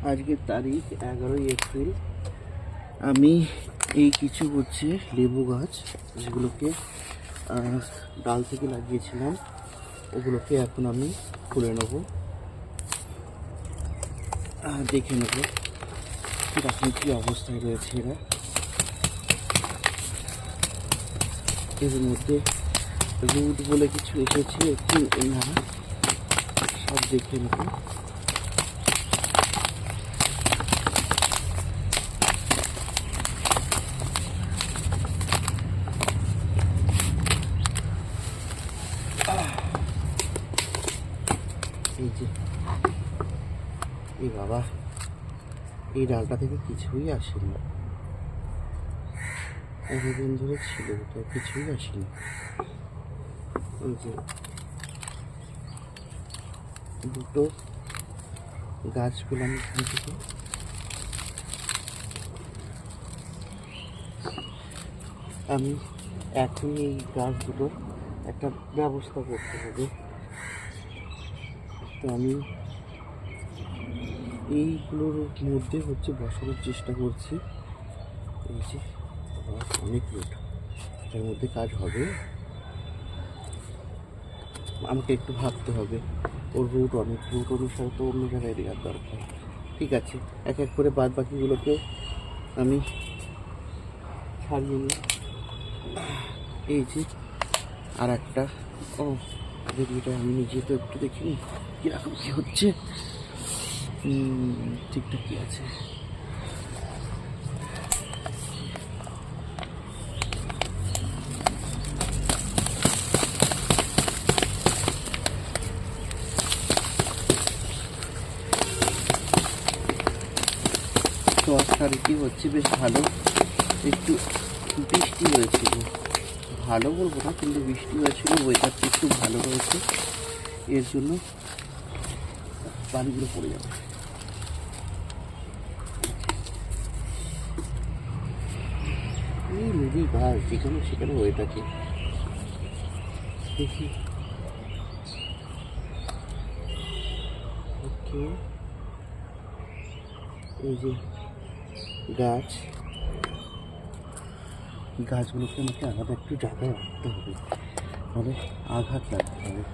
আজকের তারিখ 11ই এপ্রিল। আমি এই কিছু হচ্ছে লেবু গাছ, যেগুলোকে ডাল থেকে লাগিয়েছিলাম, ওগুলোকে এখন আমি খুলে নেব, দেখে নেব কীরকম কী অবস্থায় রয়েছে এরা। এর মধ্যে রুট বলে কিছু এসেছে, একটু না সব দেখে নেব। এই যে এই বাবা, এই ডালটা থেকে কিছুই আসেনি, এতদিন ধরে ছিল তো কিছুই আসেনি। এই যে দুটো গাছ পেলাম এখান থেকে, আমি এখন এই গাছগুলোর একটা ব্যবস্থা করতে হবে। তো আমি এইগুলোর মধ্যে হচ্ছে বসানোর চেষ্টা করছি। এই যে অনেক রুট, এর মধ্যে কাজ হবে, আমাকে একটু ভাবতে হবে। ওর রুট অনেক, রুট অনুসারে তো অন্য জায়গায় দেওয়ার দরকার। ঠিক আছে, এক এক করে বাদ বাকিগুলোকে আমি ছাড়িয়ে নিই। এই যে আর একটা, ও ভিডিওটা আমি নিজে তো একটু দেখিনি কীরকম কী হচ্ছে। ঠিকঠাক কী আছে, তো তারিখই হচ্ছে বেশ ভালো, একটু বৃষ্টি হয়েছিল, ভালো বলবো না কিন্তু বৃষ্টি হয়েছিল, ওয়েদারটা একটু ভালো রয়েছে, এর জন্য পানিগুলো পড়ে যাবে। এই নদী গাছ যেখানে সেখানে হয়ে থাকে, দেখি। ওকে, এই যে গাছ, গাছগুলোকে আমাকে আলাদা একটু জায়গায় রাখতে হবে, মানে আঘাত লাগতে হবে।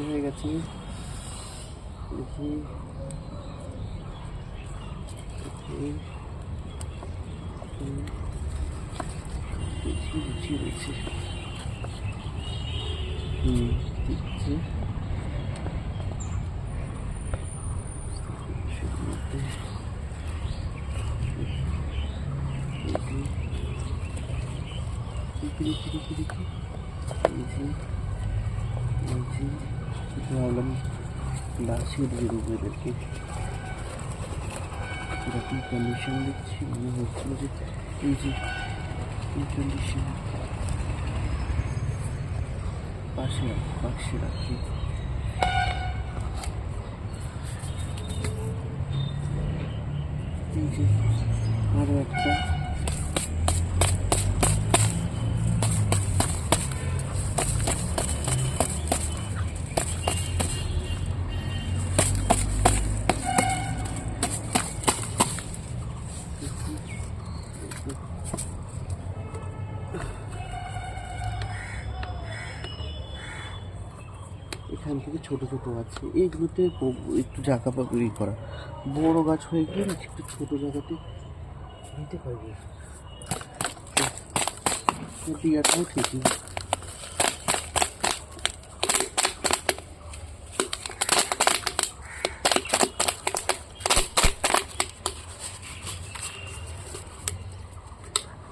হয়ে গেছে দেখি, ঠিক আছে। ঠিক আছে, ভাবলাম বাসিয়ে দিয়ে দেবো এদেরকে। এরকম কন্ডিশন দেখছি, মনে হচ্ছিল যে এই যে এই কন্ডিশন পাশে রাখি। এই যে আরো একটা, এখান থেকে ছোট ছোট আছে, এইগুলোতে একটু জায়গা পাবি করা, বড় গাছ হয়ে গিয়ে না একটু ছোট জায়গাতে নিতে পারবি। টিয়াটাও ঠিকই,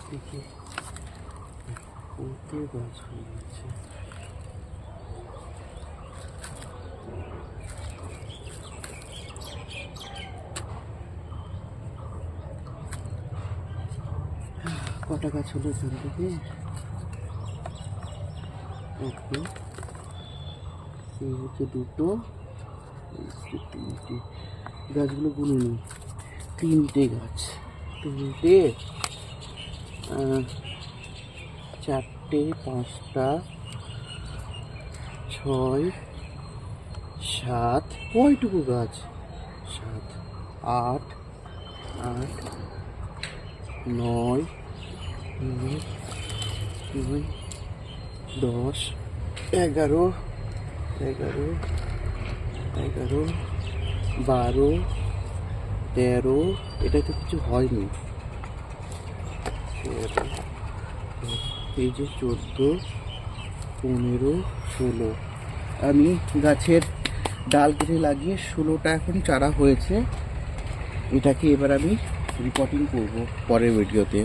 দেখি ওতে গাছ হয়ে গেছে। কটা গাছ হলো এখান থেকে? ওকে, এই হচ্ছে দুটো, এই হচ্ছে তিনটে। গাছগুলো গুনে নিই, তিনটে গাছ, তিনটে, চারটে, পাঁচটা, ছয়, সাত, কয়টুকু গাছ? সাত, আট, আট, নয়, নয়, নয়, 10, 11, 11, 11, 12, 13, এটাই তো কিছু হয়নি। 13, এই যে 14, 15, 16। আমি গাছের ডাল কেটে লাগিয়ে 16টা এখন চারা হয়েছে। এটাকে এবার আমি রিপোর্টিং করব পরের ভিডিওতে।